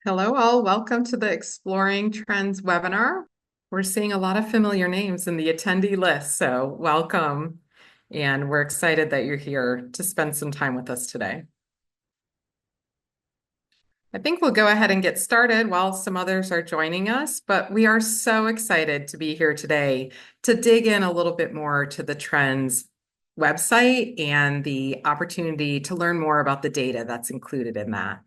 Hello, all. Welcome to the Exploring Trends webinar. We're seeing a lot of familiar names in the attendee list, so welcome. And we're excited that you're here to spend some time with us today. I think we'll go ahead and get started while some others are joining us, but we are so excited to be here today to dig in a little bit more to the Trends website and the opportunity to learn more about the data that's included in that.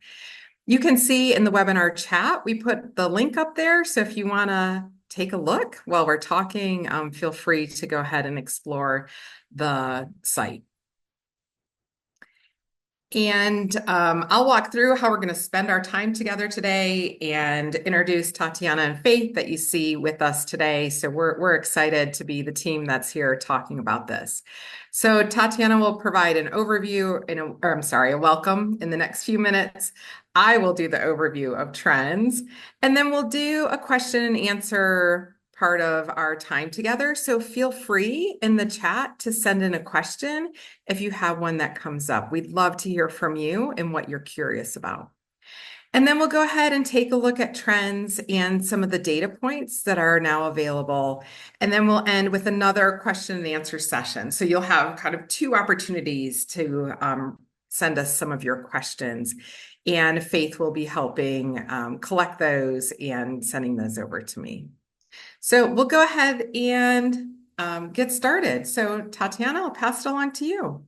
You can see in the webinar chat, we put the link up there. So if you want to take a look while we're talking, feel free to go ahead and explore the site. And I'll walk through how we're going to spend our time together today and introduce Tatiana and Faith that you see with us today. So we're excited to be the team that's here talking about this. So Tatiana will provide an overview, a welcome in the next few minutes. I will do the overview of trends, and then we'll do a question and answer part of our time together. So feel free in the chat to send in a question if you have one that comes up. We'd love to hear from you and what you're curious about. And then we'll go ahead and take a look at trends and some of the data points that are now available. And then we'll end with another question and answer session. So you'll have kind of two opportunities to send us some of your questions. And Faith will be helping collect those and sending those over to me. So we'll go ahead and get started. So Tatiana, I'll pass it along to you.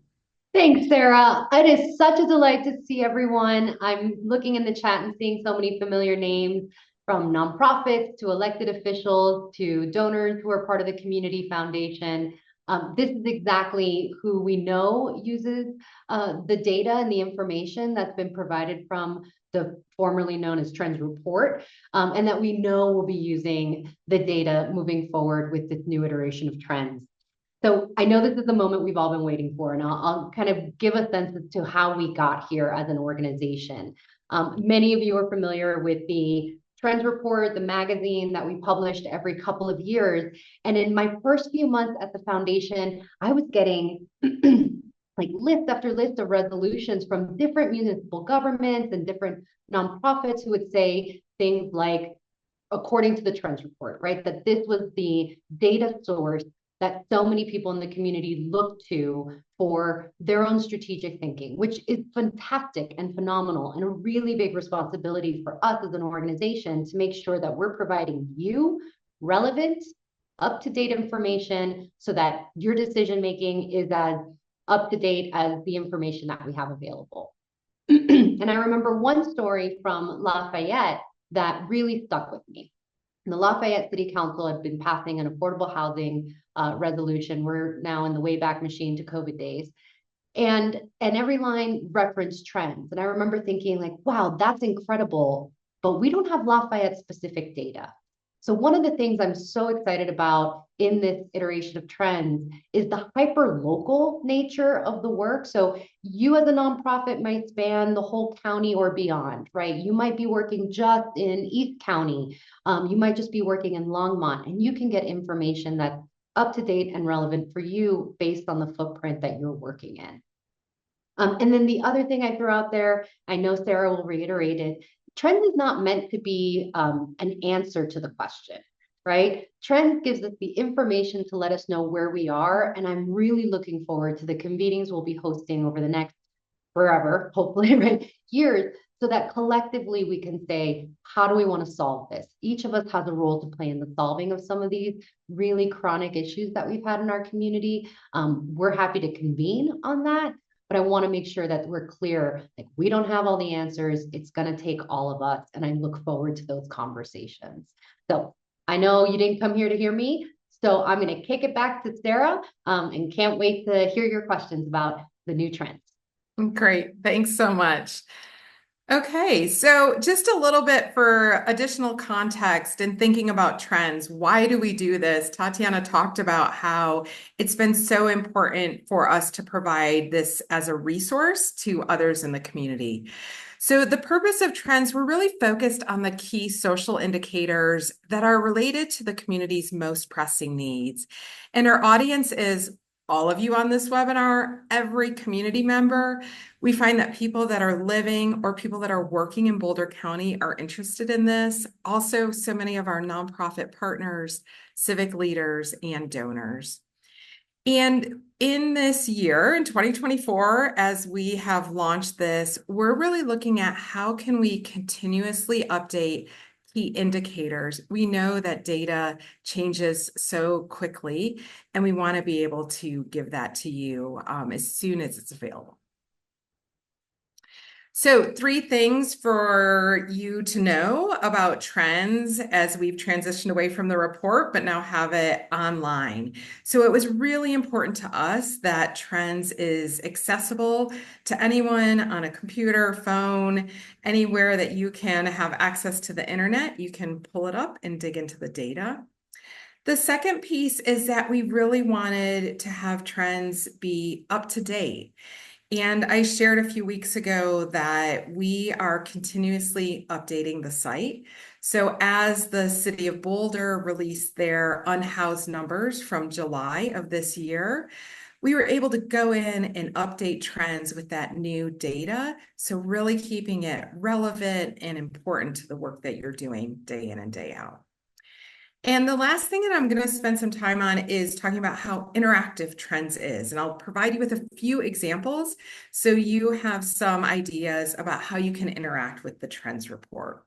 Thanks, Sarah. It is such a delight to see everyone. I'm looking in the chat and seeing so many familiar names from nonprofits to elected officials to donors who are part of the community foundation. This is exactly who we know uses the data and the information that's been provided from the formerly known as Trends Report, and that we know will be using the data moving forward with this new iteration of Trends. So I know this is the moment we've all been waiting for, and I'll kind of give a sense as to how we got here as an organization. Many of you are familiar with the Trends Report, the magazine that we published every couple of years. And in my first few months at the foundation, I was getting like list after list of resolutions from different municipal governments and different nonprofits who would say things like, according to the Trends Report, right, that this was the data source that so many people in the community look to for their own strategic thinking, which is fantastic and phenomenal, and a really big responsibility for us as an organization to make sure that we're providing you relevant, up-to-date information so that your decision-making is as up-to-date as the information that we have available. And I remember one story from Lafayette that really stuck with me. The Lafayette City Council had been passing an affordable housing resolution. We're now in the Wayback Machine to COVID days. And every line referenced trends. And I remember thinking like, wow, that's incredible, but we don't have Lafayette specific data. So one of the things I'm so excited about in this iteration of trends is the hyper local nature of the work. So you as a nonprofit might span the whole county or beyond, right? You might be working just in East County. You might just be working in Longmont, and you can get information that's up to date and relevant for you based on the footprint that you're working in. And then the other thing I threw out there, I know Sarah will reiterate it, trends is not meant to be an answer to the question, right? Trends gives us the information to let us know where we are. And I'm really looking forward to the convenings we'll be hosting over the next forever, hopefully, right, years, so that collectively we can say, how do we want to solve this? Each of us has a role to play in the solving of some of these really chronic issues that we've had in our community. We're happy to convene on that, but I want to make sure that we're clear, like we don't have all the answers. It's going to take all of us. And I look forward to those conversations. So I know you didn't come here to hear me, so I'm going to kick it back to Sarah and can't wait to hear your questions about the new trends. Great. Thanks so much. Okay, so just a little bit for additional context in thinking about trends. Why do we do this? Tatiana talked about how it's been so important for us to provide this as a resource to others in the community. So the purpose of trends, we're really focused on the key social indicators that are related to the community's most pressing needs. And our audience is all of you on this webinar, every community member. We find that people that are living or people that are working in Boulder County are interested in this. Also, so many of our nonprofit partners, civic leaders, and donors. And in this year, in 2024, as we have launched this, we're really looking at how can we continuously update key indicators. We know that data changes so quickly, and we want to be able to give that to you as soon as it's available. So 3 things for you to know about trends as we've transitioned away from the report, but now have it online. So it was really important to us that trends is accessible to anyone on a computer, phone, anywhere that you can have access to the internet. You can pull it up and dig into the data. The second piece is that we really wanted to have trends be up to date. And I shared a few weeks ago that we are continuously updating the site. So as the city of Boulder released their unhoused numbers from July of this year, we were able to go in and update trends with that new data. So really keeping it relevant and important to the work that you're doing day in and day out. And the last thing that I'm going to spend some time on is talking about how interactive Trends is. And I'll provide you with a few examples so you have some ideas about how you can interact with the Trends report.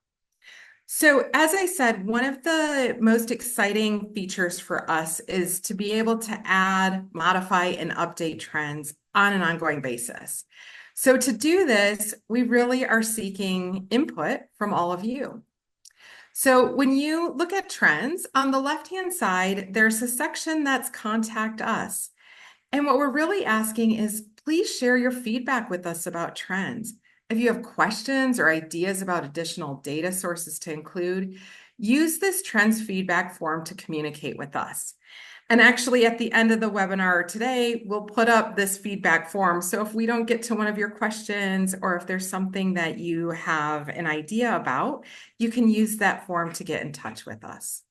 So as I said, one of the most exciting features for us is to be able to add, modify, and update trends on an ongoing basis. So to do this, we really are seeking input from all of you. So when you look at trends, on the left-hand side, there's a section that's Contact Us. And what we're really asking is, please share your feedback with us about trends. If you have questions or ideas about additional data sources to include, use this trends feedback form to communicate with us. And actually, at the end of the webinar today, we'll put up this feedback form. So if we don't get to one of your questions, or if there's something that you have an idea about, you can use that form to get in touch with us.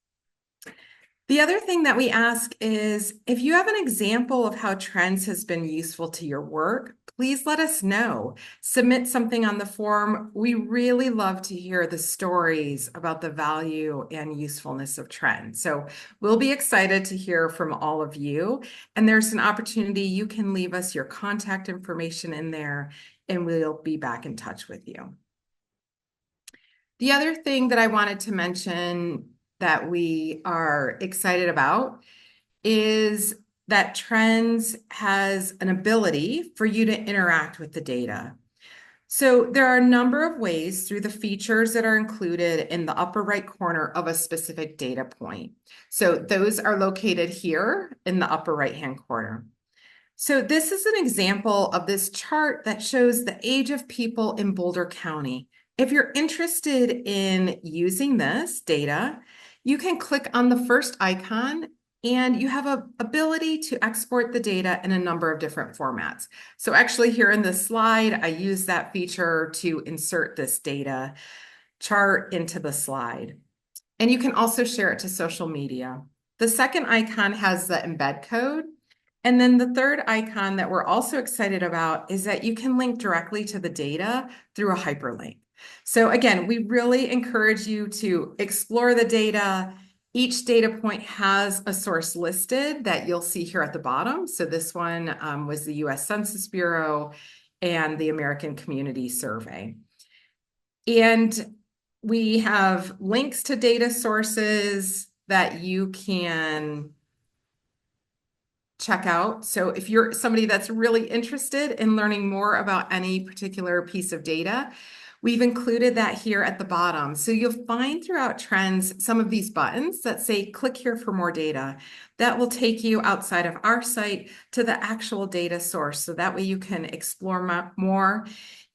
The other thing that we ask is, if you have an example of how trends has been useful to your work, please let us know. Submit something on the form. We really love to hear the stories about the value and usefulness of trends. So we'll be excited to hear from all of you. And there's an opportunity you can leave us your contact information in there, and we'll be back in touch with you. The other thing that I wanted to mention that we are excited about is that Trends has an ability for you to interact with the data. So there are a number of ways through the features that are included in the upper right corner of a specific data point. So those are located here in the upper right-hand corner. So this is an example of this chart that shows the age of people in Boulder County. If you're interested in using this data, you can click on the first icon and you have an ability to export the data in a number of different formats. So actually here in this slide, I use that feature to insert this data chart into the slide. And you can also share it to social media. The second icon has the embed code. And then the third icon that we're also excited about is that you can link directly to the data through a hyperlink. So again, we really encourage you to explore the data. Each data point has a source listed that you'll see here at the bottom. So this one was the US Census Bureau and the American Community Survey. And we have links to data sources that you can check out. So if you're somebody that's really interested in learning more about any particular piece of data, we've included that here at the bottom. So you'll find throughout Trends some of these buttons that say click here for more data. That will take you outside of our site to the actual data source. So that way you can explore more.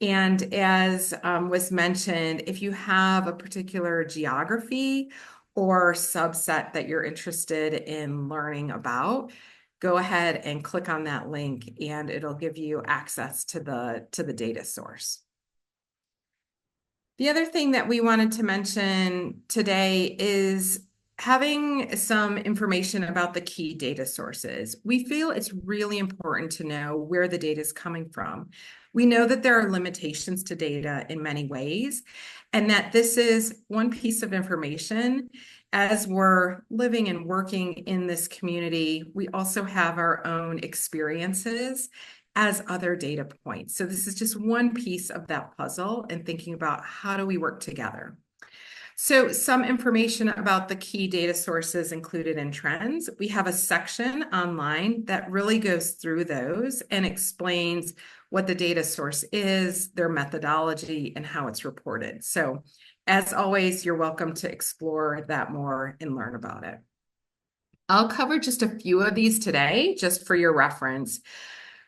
And as was mentioned, if you have a particular geography or subset that you're interested in learning about, go ahead and click on that link and it'll give you access to the data source. The other thing that we wanted to mention today is having some information about the key data sources. We feel it's really important to know where the data is coming from. We know that there are limitations to data in many ways, and that this is one piece of information. As we're living and working in this community, we also have our own experiences as other data points. So this is just one piece of that puzzle and thinking about how do we work together. So some information about the key data sources included in trends. We have a section online that really goes through those and explains what the data source is, their methodology, and how it's reported. So as always, you're welcome to explore that more and learn about it. I'll cover just a few of these today, just for your reference.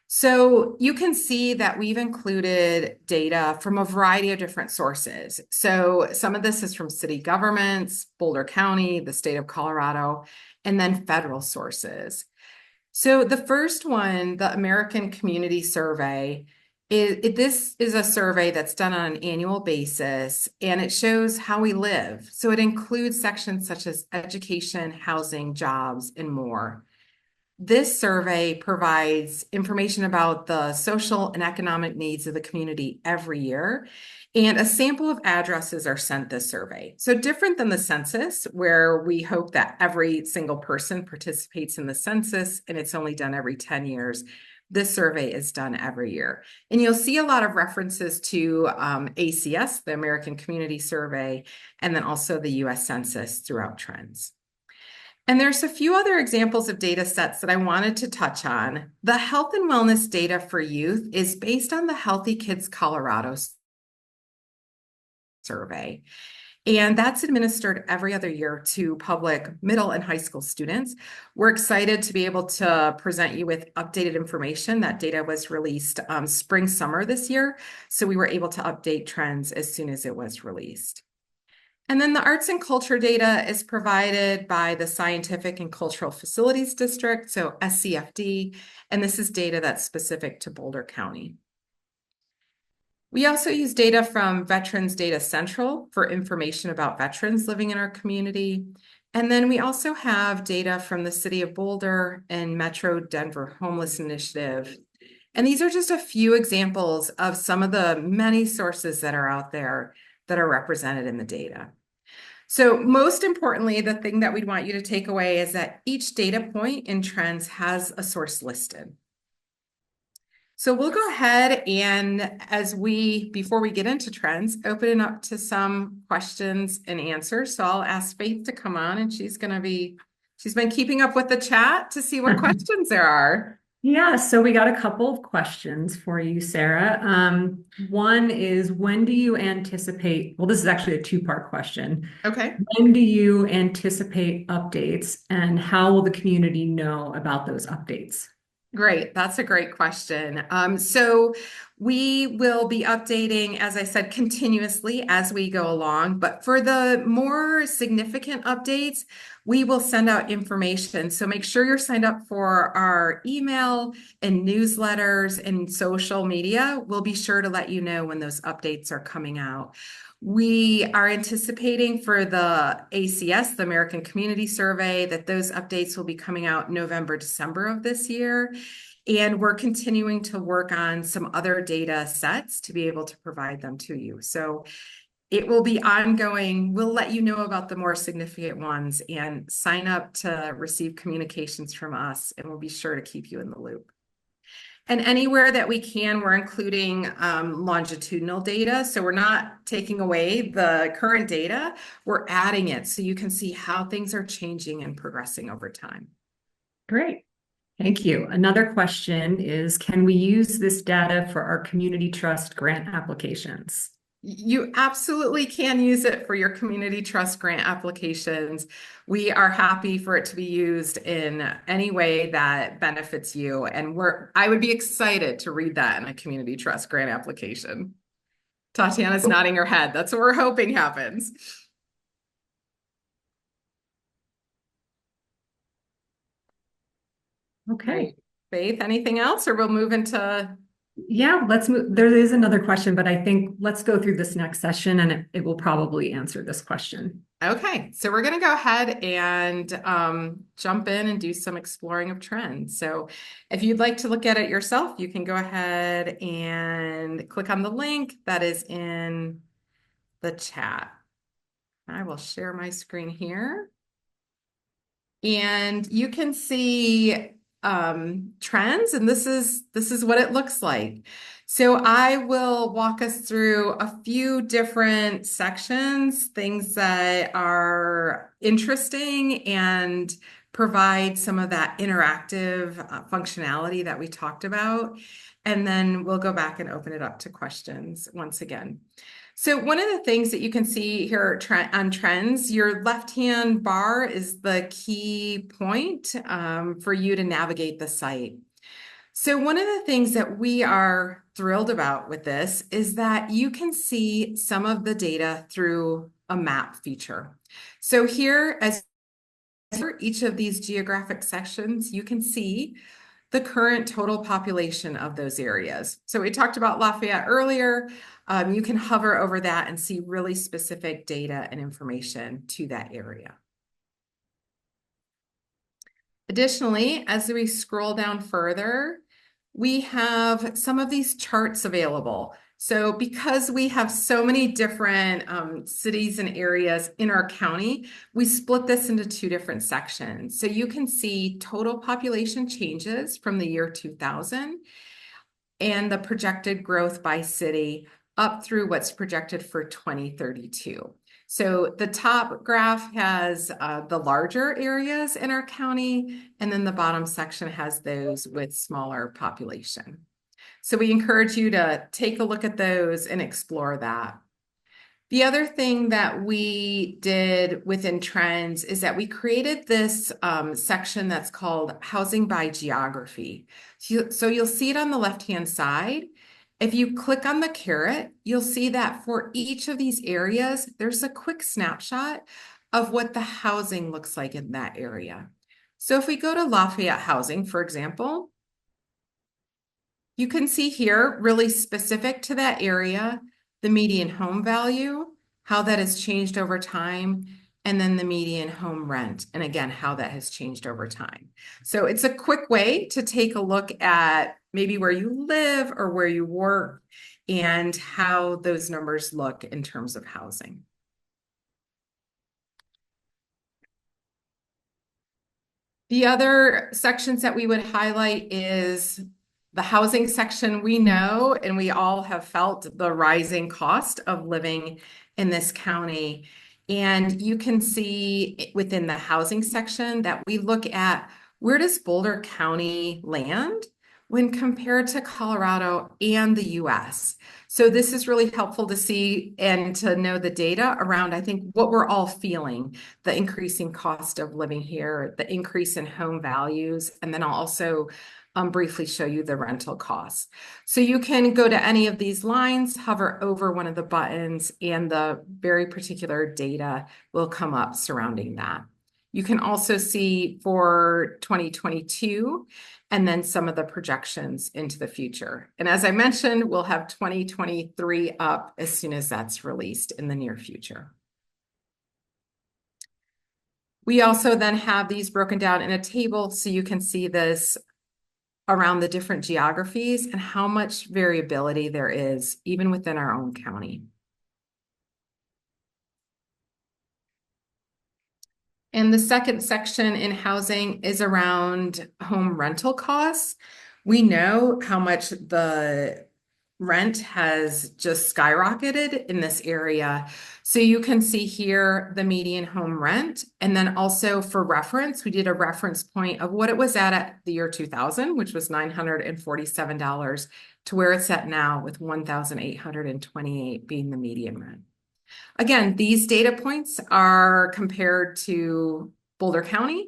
So you can see that we've included data from a variety of different sources. So some of this is from city governments, Boulder County, the state of Colorado, and then federal sources. So the first one, the American Community Survey, this is a survey that's done on an annual basis, and it shows how we live. So it includes sections such as education, housing, jobs, and more. This survey provides information about the social and economic needs of the community every year, and a sample of addresses are sent this survey. So different than the census, where we hope that every single person participates in the census and it's only done every 10 years. This survey is done every year. And you'll see a lot of references to ACS, the American Community Survey, and then also the US Census throughout trends. And there's a few other examples of data sets that I wanted to touch on. The health and wellness data for youth is based on the Healthy Kids Colorado survey. And that's administered every other year to public middle and high school students. We're excited to be able to present you with updated information. That data was released spring, summer this year. So we were able to update trends as soon as it was released. And then the arts and culture data is provided by the Scientific and Cultural Facilities District, so SCFD, and this is data that's specific to Boulder County. We also use data from Veterans Data Central for information about veterans living in our community. And then we also have data from the City of Boulder and Metro Denver Homeless Initiative. And these are just a few examples of some of the many sources that are out there that are represented in the data. So most importantly, the thing that we'd want you to take away is that each data point in trends has a source listed. So we'll go ahead and before we get into trends, open it up to some questions and answers. So I'll ask Faith to come on, and she's been keeping up with the chat to see what questions there are. Yeah, so we got a couple of questions for you, Sarah. One is, when do you anticipate, well, this is actually a two-part question. Okay. When do you anticipate updates, and how will the community know about those updates? Great. That's a great question. So we will be updating, as I said, continuously as we go along. But for the more significant updates, we will send out information. So make sure you're signed up for our email and newsletters and social media. We'll be sure to let you know when those updates are coming out. We are anticipating for the ACS, the American Community Survey, that those updates will be coming out November, December of this year. And we're continuing to work on some other data sets to be able to provide them to you. So it will be ongoing. We'll let you know about the more significant ones, and sign up to receive communications from us, and we'll be sure to keep you in the loop. And anywhere that we can, we're including longitudinal data. So we're not taking away the current data, we're adding it so you can see how things are changing and progressing over time. Great. Thank you. Another question is, can we use this data for our community trust grant applications? You absolutely can use it for your community trust grant applications. We are happy for it to be used in any way that benefits you. And I would be excited to read that in a community trust grant application. Tatiana's nodding her head. That's what we're hoping happens. Okay. Faith, anything else, or we'll move into... Yeah, let's move. There is another question, but I think let's go through this next session, and it will probably answer this question. Okay, so we're going to go ahead and jump in and do some exploring of trends. So if you'd like to look at it yourself, you can go ahead and click on the link that is in the chat. I will share my screen here. And you can see trends, and this is what it looks like. So I will walk us through a few different sections, things that are interesting and provide some of that interactive functionality that we talked about. And then we'll go back and open it up to questions once again. So one of the things that you can see here on trends, your left-hand bar is the key point for you to navigate the site. So one of the things that we are thrilled about with this is that you can see some of the data through a map feature. So here, as for each of these geographic sections, you can see the current total population of those areas. So we talked about Lafayette earlier. You can hover over that and see really specific data and information to that area. Additionally, as we scroll down further, we have some of these charts available. So because we have so many different cities and areas in our county, we split this into two different sections. So you can see total population changes from the year 2000 and the projected growth by city up through what's projected for 2032. So the top graph has the larger areas in our county, and then the bottom section has those with smaller population. So we encourage you to take a look at those and explore that. The other thing that we did within Trends is that we created this section that's called Housing by Geography. So you'll see it on the left-hand side. If you click on the caret, you'll see that for each of these areas, there's a quick snapshot of what the housing looks like in that area. So if we go to Lafayette housing, for example, you can see here, really specific to that area, the median home value, how that has changed over time, and then the median home rent, and again, how that has changed over time. So it's a quick way to take a look at maybe where you live or where you work and how those numbers look in terms of housing. The other sections that we would highlight is the housing section. We know, and we all have felt the rising cost of living in this county. And you can see within the housing section that we look at where does Boulder County land when compared to Colorado and the US. So this is really helpful to see and to know the data around, I think, what we're all feeling, the increasing cost of living here, the increase in home values, and then I'll also briefly show you the rental costs. So you can go to any of these lines, hover over one of the buttons, and the very particular data will come up surrounding that. You can also see for 2022 and then some of the projections into the future. And as I mentioned, we'll have 2023 up as soon as that's released in the near future. We also then have these broken down in a table so you can see this around the different geographies and how much variability there is even within our own county. And the second section in housing is around home rental costs. We know how much the rent has just skyrocketed in this area. So you can see here the median home rent. And then also for reference, we did a reference point of what it was at the year 2000, which was $947, to where it's at now with $1,828 being the median rent. Again, these data points are compared to Boulder County,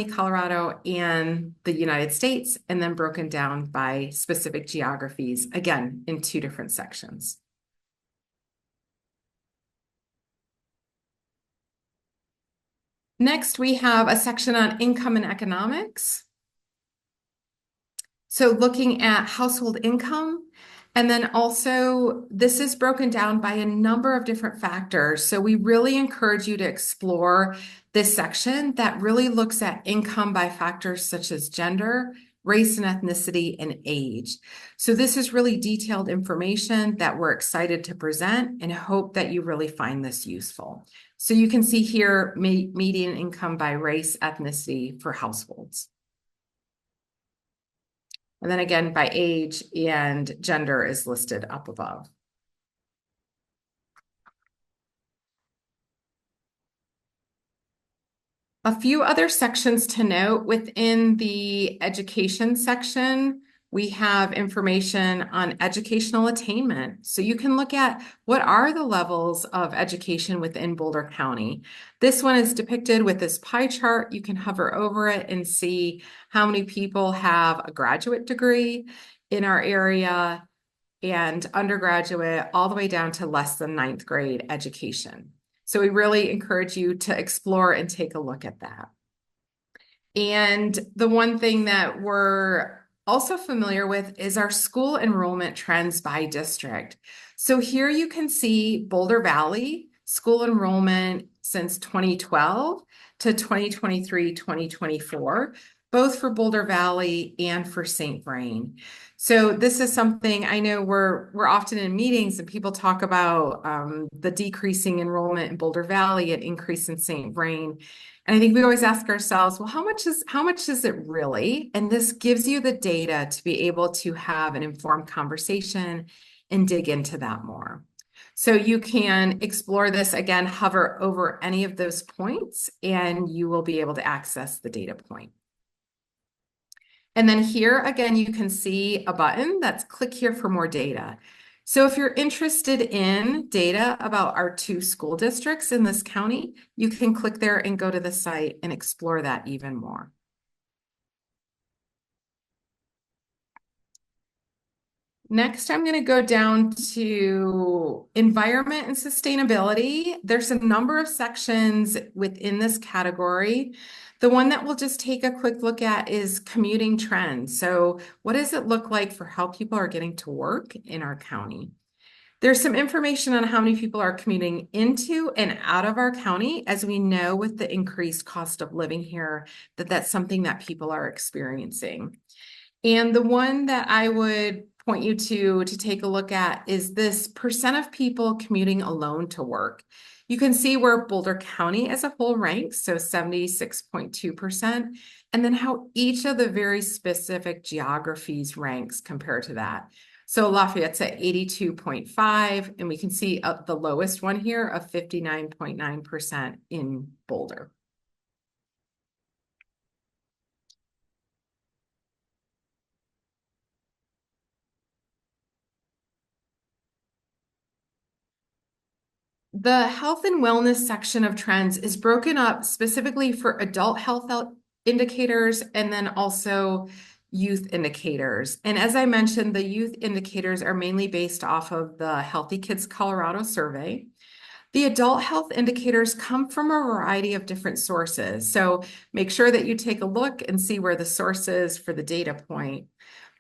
Colorado, and the United States, and then broken down by specific geographies, again, in two different sections. Next, we have a section on income and economics. So looking at household income, And then also, this is broken down by a number of different factors. So we really encourage you to explore this section that really looks at income by factors such as gender, race and ethnicity, and age. So this is really detailed information that we're excited to present and hope that you really find this useful. So you can see here median income by race, ethnicity for households. And then again, by age and gender is listed up above. A few other sections to note within the education section, we have information on educational attainment. So you can look at what are the levels of education within Boulder County. This one is depicted with this pie chart. You can hover over it and see how many people have a graduate degree in our area and undergraduate all the way down to less than 9th grade education. So we really encourage you to explore and take a look at that. And the one thing that we're also familiar with is our school enrollment trends by district. So here you can see Boulder Valley school enrollment since 2012 to 2023, 2024, both for Boulder Valley and for St. Vrain. So this is something I know we're often in meetings and people talk about the decreasing enrollment in Boulder Valley and increase in St. Vrain. And I think we always ask ourselves, well, how much is it really? And this gives you the data to be able to have an informed conversation and dig into that more. So you can explore this again, hover over any of those points, and you will be able to access the data point. And then here again, you can see a button that's click here for more data. So if you're interested in data about our 2 school districts in this county, you can click there and go to the site and explore that even more. Next, I'm going to go down to environment and sustainability. There's a number of sections within this category. The one that we'll just take a quick look at is commuting trends. So what does it look like for how people are getting to work in our county? There's some information on how many people are commuting into and out of our county, as we know with the increased cost of living here, that's something that people are experiencing. And the one that I would point you to take a look at is this percent of people commuting alone to work. You can see where Boulder County as a whole ranks, so 76.2%, and then how each of the very specific geographies ranks compared to that. So Lafayette's at 82.5, and we can see the lowest one here of 59.9% in Boulder. The health and wellness section of trends is broken up specifically for adult health indicators and then also youth indicators. And as I mentioned, the youth indicators are mainly based off of the Healthy Kids Colorado survey. The adult health indicators come from a variety of different sources. So make sure that you take a look and see where the source is for the data point.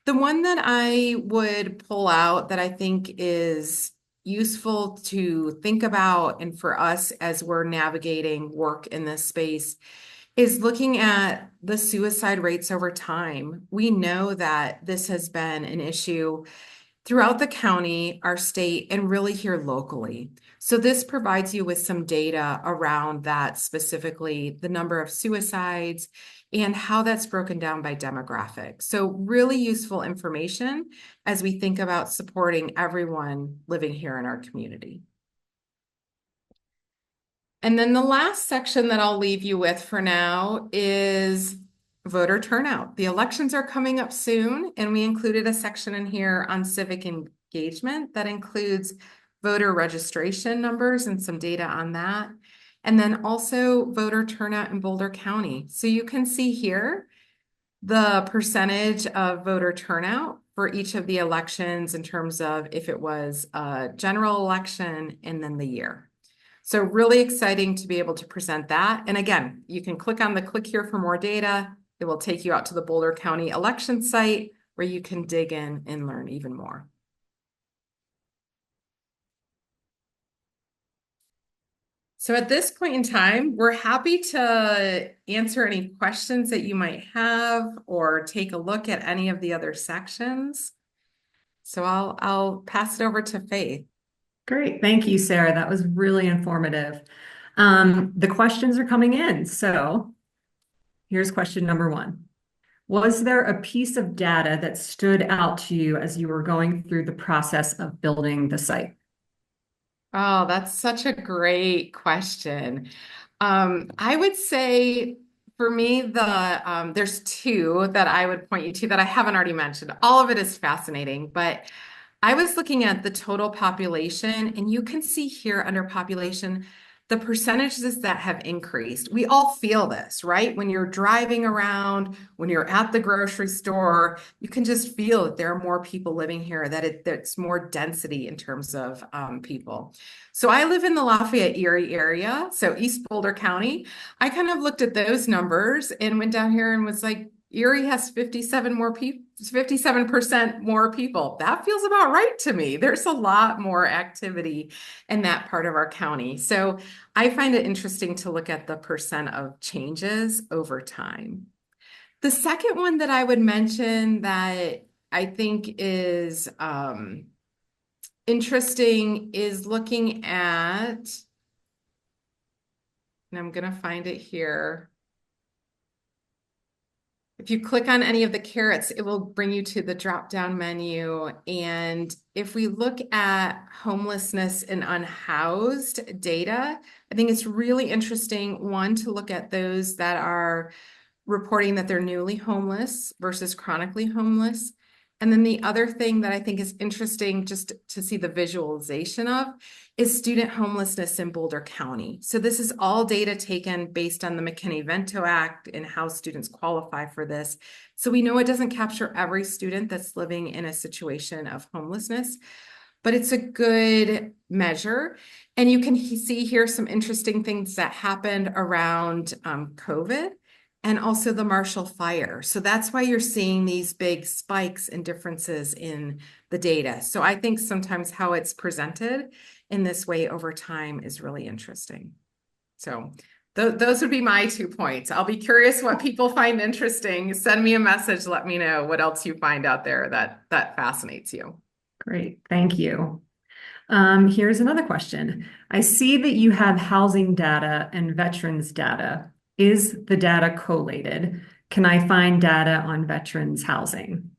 The one that I would pull out that I think is useful to think about and for us as we're navigating work in this space is looking at the suicide rates over time. We know that this has been an issue throughout the county, our state, and really here locally. So this provides you with some data around that, specifically the number of suicides and how that's broken down by demographic. So really useful information as we think about supporting everyone living here in our community. And then the last section that I'll leave you with for now is voter turnout. The elections are coming up soon, and we included a section in here on civic engagement that includes voter registration numbers and some data on that. And then also voter turnout in Boulder County. So you can see here the percentage of voter turnout for each of the elections in terms of if it was a general election and then the year. So really exciting to be able to present that. And again, you can click on the click here for more data. It will take you out to the Boulder County election site where you can dig in and learn even more. So at this point in time, we're happy to answer any questions that you might have or take a look at any of the other sections. So I'll pass it over to Faith. Great. Thank you, Sarah. That was really informative. The questions are coming in. So here's question number one. Was there a piece of data that stood out to you as you were going through the process of building the site? Oh, that's such a great question. I would say for me, there's two that I would point you to that I haven't already mentioned. All of it is fascinating, but I was looking at the total population, and you can see here under population the percentages that have increased. We all feel this, right? When you're driving around, when you're at the grocery store, you can just feel that there are more people living here, that it's more density in terms of people. So I live in the Lafayette Erie area, so East Boulder County. I kind of looked at those numbers and went down here and was like, Erie has 57 more people, 57% more people. That feels about right to me. There's a lot more activity in that part of our county. So I find it interesting to look at the percent of changes over time. The second one that I would mention that I think is interesting is looking at, and I'm going to find it here. If you click on any of the carrots, it will bring you to the drop-down menu. And if we look at homelessness and unhoused data, I think it's really interesting, one, to look at those that are reporting that they're newly homeless versus chronically homeless. And then the other thing that I think is interesting just to see the visualization of is student homelessness in Boulder County. So this is all data taken based on the McKinney-Vento Act and how students qualify for this. So we know it doesn't capture every student that's living in a situation of homelessness, but it's a good measure. And you can see here some interesting things that happened around COVID and also the Marshall Fire. So that's why you're seeing these big spikes and differences in the data. So I think sometimes how it's presented in this way over time is really interesting. So those would be my 2 points. I'll be curious what people find interesting. Send me a message. Let me know what else you find out there that fascinates you. Great. Thank you. Here's another question. I see that you have housing data and veterans data. Is the data collated? Can I find data on veterans housing?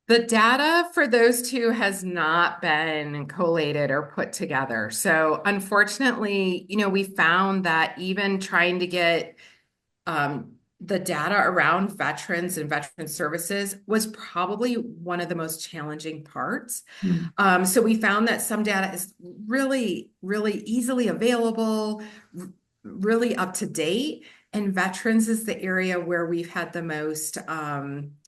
The data for those two has not been collated or put together. So unfortunately, we found that even trying to get the data around veterans and veteran services was probably one of the most challenging parts. So we found that some data is really, really easily available, really up to date. And veterans is the area where we've had the most,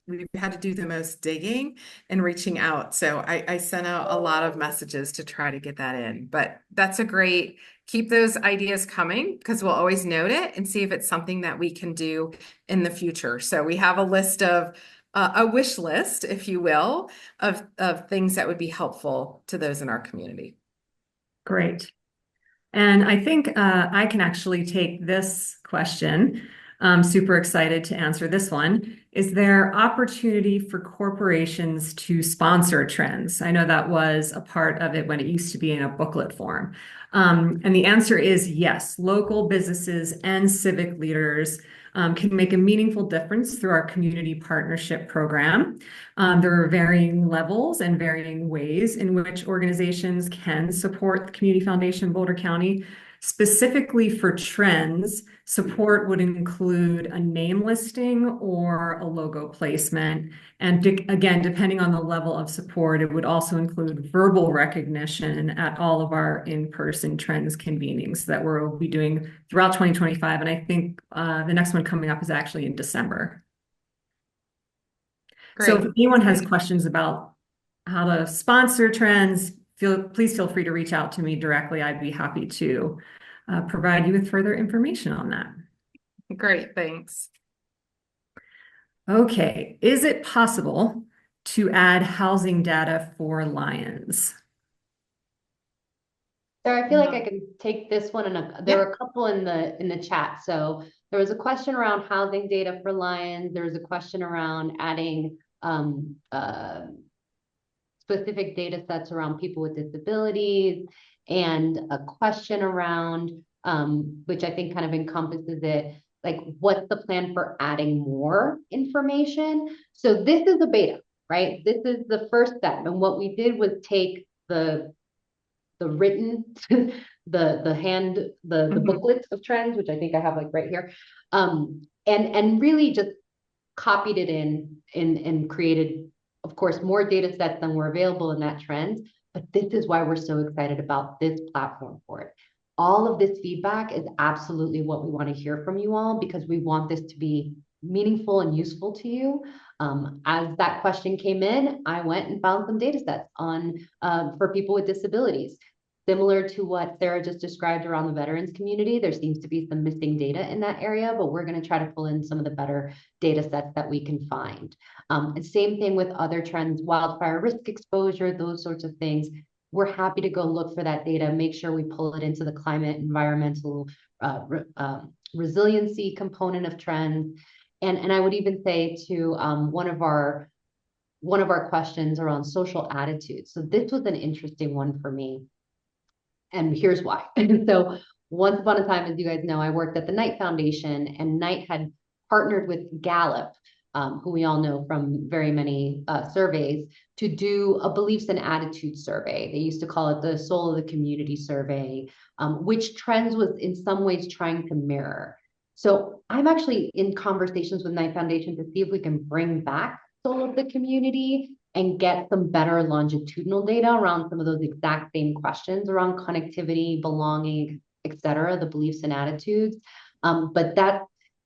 we've had to do the most digging and reaching out. So I sent out a lot of messages to try to get that in. But that's a great, keep those ideas coming because we'll always note it and see if it's something that we can do in the future. So we have a list of, a wish list, if you will, of things that would be helpful to those in our community. Great. And I think I can actually take this question. I'm super excited to answer this one. Is there opportunity for corporations to sponsor trends? I know that was a part of it when it used to be in a booklet form. And the answer is yes. Local businesses and civic leaders can make a meaningful difference through our community partnership program. There are varying levels and varying ways in which organizations can support the Community Foundation Boulder County. Specifically for trends, support would include a name listing or a logo placement. And again, depending on the level of support, it would also include verbal recognition at all of our in-person trends convenings that we'll be doing throughout 2025. And I think the next one coming up is actually in December. Great. So if anyone has questions about how to sponsor trends, please feel free to reach out to me directly. I'd be happy to provide you with further information on that. Great, thanks. Okay, is it possible to add housing data for Lions? Sarah, I feel like I can take this one, and there Yeah. were a couple in the chat. So there was a question around housing data for Lions. There was a question around adding specific data sets around people with disabilities, and a question around which I think kind of encompasses it, like what's the plan for adding more information? So this is a beta, right? This is the first step, and what we did was take the written the booklet of trends, which I think I have like right here, and really just copied it in and created, of course, more data sets than were available in that trend. But this is why we're so excited about this platform for it. All of this feedback is absolutely what we want to hear from you all, because we want this to be meaningful and useful to you. As that question came in, I went and found some data sets on for people with disabilities. Similar to what Sarah just described around the veterans community, there seems to be some missing data in that area, but we're going to try to pull in some of the better data sets that we can find. And same thing with other trends, wildfire risk exposure, those sorts of things. We're happy to go look for that data, make sure we pull it into the climate, environmental resiliency component of trends. And I would even say to one of our questions around social attitudes. So this was an interesting one for me. And here's why. So once upon a time, as you guys know, I worked at the Knight Foundation, and Knight had partnered with Gallup, who we all know from very many surveys, to do a beliefs and attitudes survey. They used to call it the soul of the community survey, which Trends was in some ways trying to mirror. So I'm actually in conversations with Knight Foundation to see if we can bring back soul of the community and get some better longitudinal data around some of those exact same questions around connectivity, belonging, et cetera, the beliefs and attitudes. But that's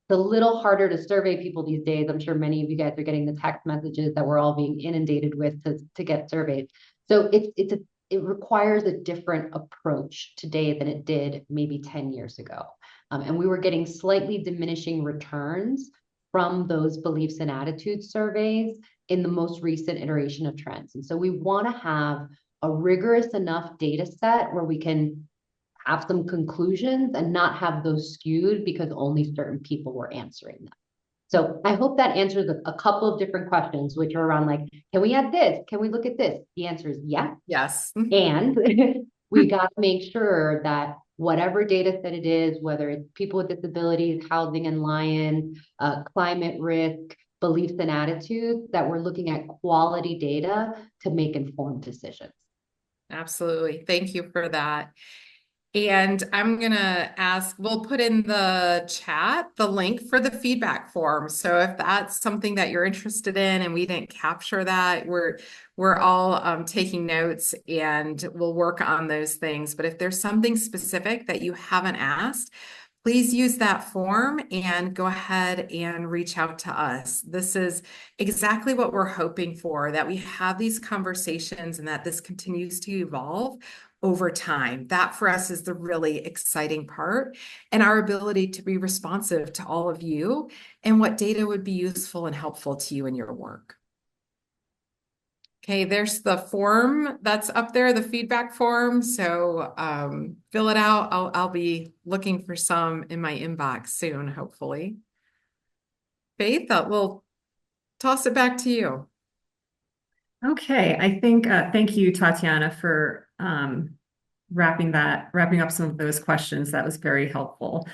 a little harder to survey people these days. I'm sure many of you guys are getting the text messages that we're all being inundated with to get surveyed. So it requires a different approach today than it did maybe 10 years ago. And we were getting slightly diminishing returns from those beliefs and attitudes surveys in the most recent iteration of Trends. And so we want to have a rigorous enough data set where we can have some conclusions and not have those skewed because only certain people were answering them. So I hope that answers a couple of different questions, which are around like, can we add this? Can we look at this? The answer is yes. Yes. And we got to make sure that whatever data set it is, whether it's people with disabilities, housing and Lions, climate risk, beliefs and attitudes, that we're looking at quality data to make informed decisions. Absolutely. Thank you for that. And I'm going to ask, we'll put in the chat the link for the feedback form. So if that's something that you're interested in and we didn't capture that, we're all taking notes and we'll work on those things. But if there's something specific that you haven't asked, please use that form and go ahead and reach out to us. This is exactly what we're hoping for, that we have these conversations and that this continues to evolve over time. That for us is the really exciting part, and our ability to be responsive to all of you and what data would be useful and helpful to you in your work. Okay, there's the form that's up there, the feedback form. So fill it out. I'll be looking for some in my inbox soon, hopefully. Faith, we'll toss it back to you. Okay, I think thank you, Tatiana, for wrapping up some of those questions. That was very helpful.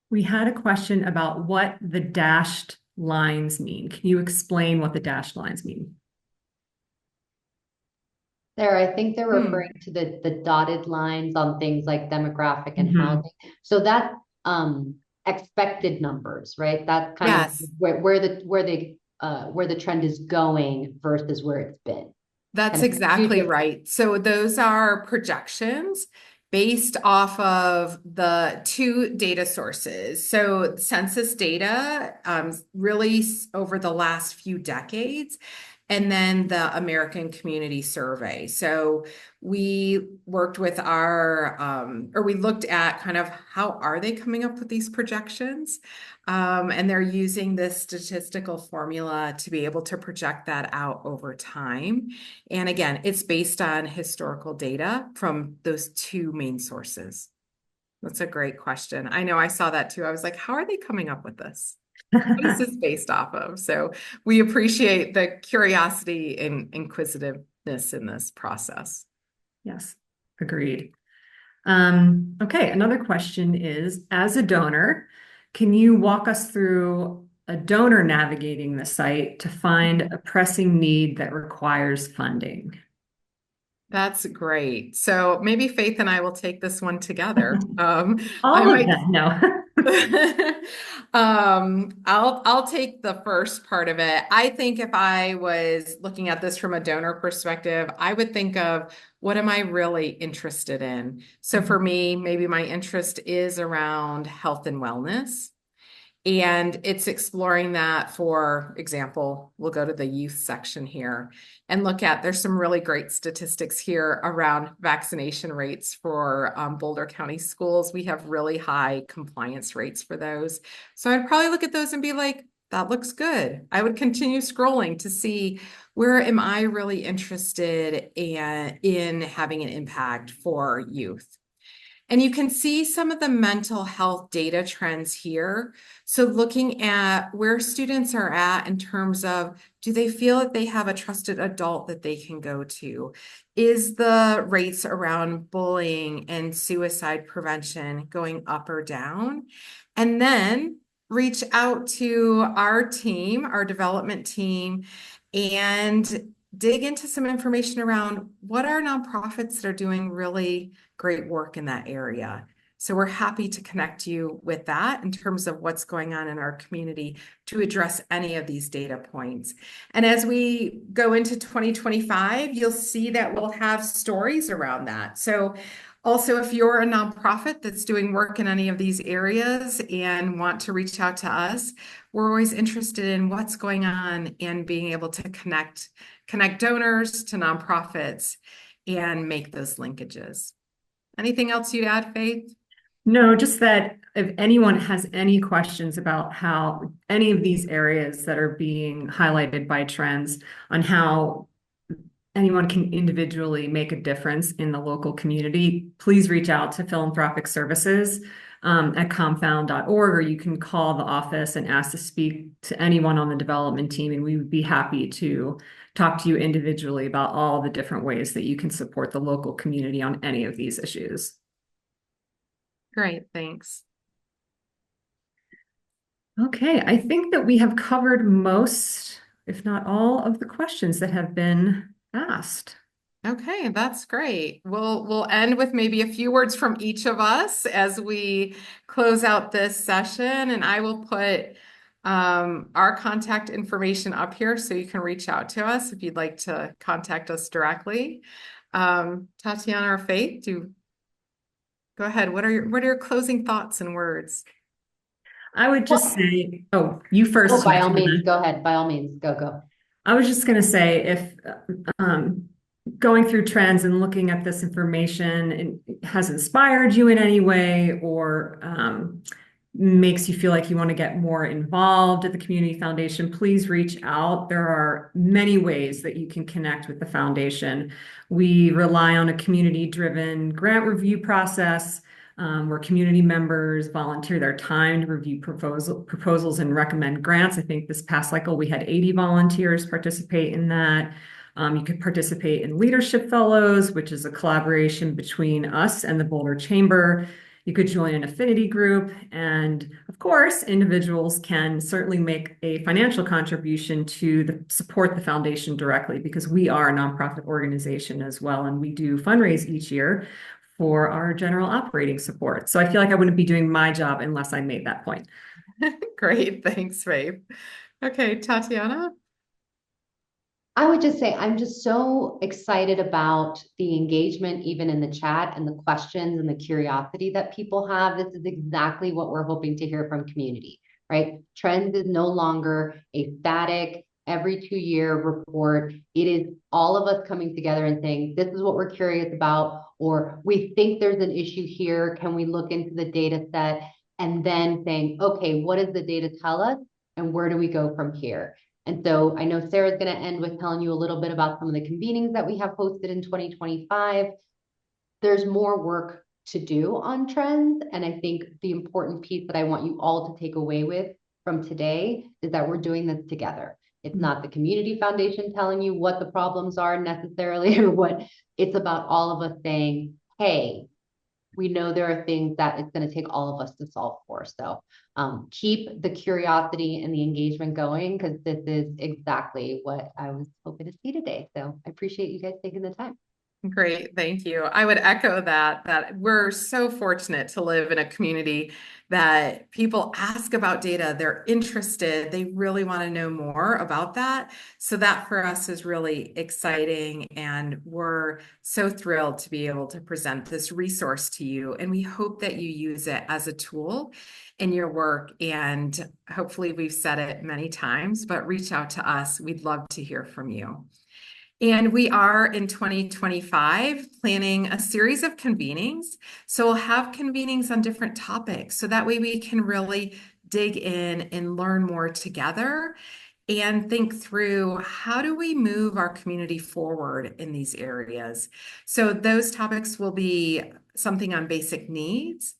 We had a question about what the dashed lines mean. Can you explain what the dashed lines mean? There, I think they're referring to the dotted lines on things like demographic and housing. So that's expected numbers, right? That's kind of where the trend is going versus where it's been. That's exactly right. So those are projections based off of the two data sources. So census data, really over the last few decades, and then the American Community Survey. So we worked with we looked at kind of how are they coming up with these projections? And they're using this statistical formula to be able to project that out over time. And again, it's based on historical data from those two main sources. That's a great question. I know I saw that too. I was like, how are they coming up with this? What is this based off of? So we appreciate the curiosity and inquisitiveness in this process. Yes, agreed. Okay, another question is, as a donor, can you walk us through a donor navigating the site to find a pressing need that requires funding? That's great. So maybe Faith and I will take this one together. I All of might them, no. I'll take the first part of it. I think if I was looking at this from a donor perspective, I would think of what am I really interested in? So for me, maybe my interest is around health and wellness. And it's exploring that. For example, we'll go to the youth section here and look at, there's some really great statistics here around vaccination rates for Boulder County schools. We have really high compliance rates for those. So I'd probably look at those and be like, that looks good. I would continue scrolling to see where am I really interested in having an impact for youth. And you can see some of the mental health data trends here. So looking at where students are at in terms of, do they feel that they have a trusted adult that they can go to? Is the rates around bullying and suicide prevention going up or down? And then reach out to our team, our development team, and dig into some information around what are nonprofits that are doing really great work in that area. So we're happy to connect you with that in terms of what's going on in our community to address any of these data points. And as we go into 2025, you'll see that we'll have stories around that. So also, if you're a nonprofit that's doing work in any of these areas and want to reach out to us, we're always interested in what's going on and being able to connect donors to nonprofits and make those linkages. Anything else you'd add, Faith? No, just that if anyone has any questions about how any of these areas that are being highlighted by trends on how anyone can individually make a difference in the local community, please reach out to Philanthropic Services at confound.org, or you can call the office and ask to speak to anyone on the development team, and we would be happy to talk to you individually about all the different ways that you can support the local community on any of these issues. Great, thanks. Okay, I think that we have covered most, if not all, of the questions that have been asked. Okay, that's great. We'll end with maybe a few words from each of us as we close out this session, and I will put our contact information up here so you can reach out to us if you'd like to contact us directly. Tatiana or Faith, go ahead. What are your closing thoughts and words? I would just say, oh, you first. Oh, by all means, go ahead. By all means, go. I was just going to say, if going through trends and looking at this information has inspired you in any way, or makes you feel like you want to get more involved at the Community Foundation, please reach out. There are many ways that you can connect with the foundation. We rely on a community-driven grant review process, where community members volunteer their time to review proposals and recommend grants. I think this past cycle we had 80 volunteers participate in that. You could participate in Leadership Fellows, which is a collaboration between us and the Boulder Chamber. You could join an affinity group. And of course, individuals can certainly make a financial contribution to support the foundation directly, because we are a nonprofit organization as well. And we do fundraise each year for our general operating support. So I feel like I wouldn't be doing my job unless I made that point. Great, thanks, Faith. Okay, Tatiana? I would just say I'm just so excited about the engagement, even in the chat, and the questions and the curiosity that people have. This is exactly what we're hoping to hear from community, right? Trends is no longer a static every 2-year report. It is all of us coming together and saying, this is what we're curious about, or we think there's an issue here. Can we look into the data set? And then saying, okay, what does the data tell us? And where do we go from here? And so I know Sarah's going to end with telling you a little bit about some of the convenings that we have hosted in 2025. There's more work to do on trends. And I think the important piece that I want you all to take away with from today is that we're doing this together. It's not the community foundation telling you what the problems are necessarily or what. It's about all of us saying, hey, we know there are things that it's going to take all of us to solve for. So keep the curiosity and the engagement going, because this is exactly what I was hoping to see today. So I appreciate you guys taking the time. Great, thank you. I would echo that we're so fortunate to live in a community that people ask about data, they're interested, they really want to know more about that. So that for us is really exciting, and we're so thrilled to be able to present this resource to you. And we hope that you use it as a tool in your work. And hopefully we've said it many times, but reach out to us. We'd love to hear from you. And we are in 2025 planning a series of convenings. So we'll have convenings on different topics. So that way we can really dig in and learn more together and think through, how do we move our community forward in these areas? So those topics will be something on basic needs,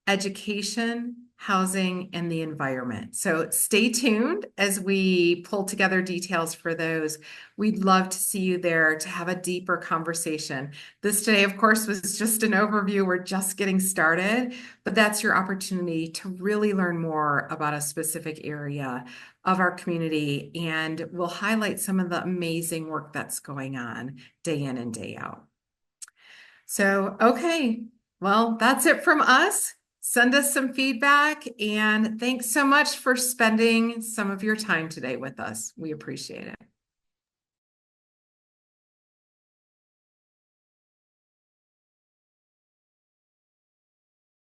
education, housing, and the environment. So stay tuned as we pull together details for those. We'd love to see you there to have a deeper conversation. This today, of course, was just an overview. We're just getting started, but that's your opportunity to really learn more about a specific area of our community, and we'll highlight some of the amazing work that's going on day in and day out. So, okay, well, that's it from us. Send us some feedback, and thanks so much for spending some of your time today with us. We appreciate it.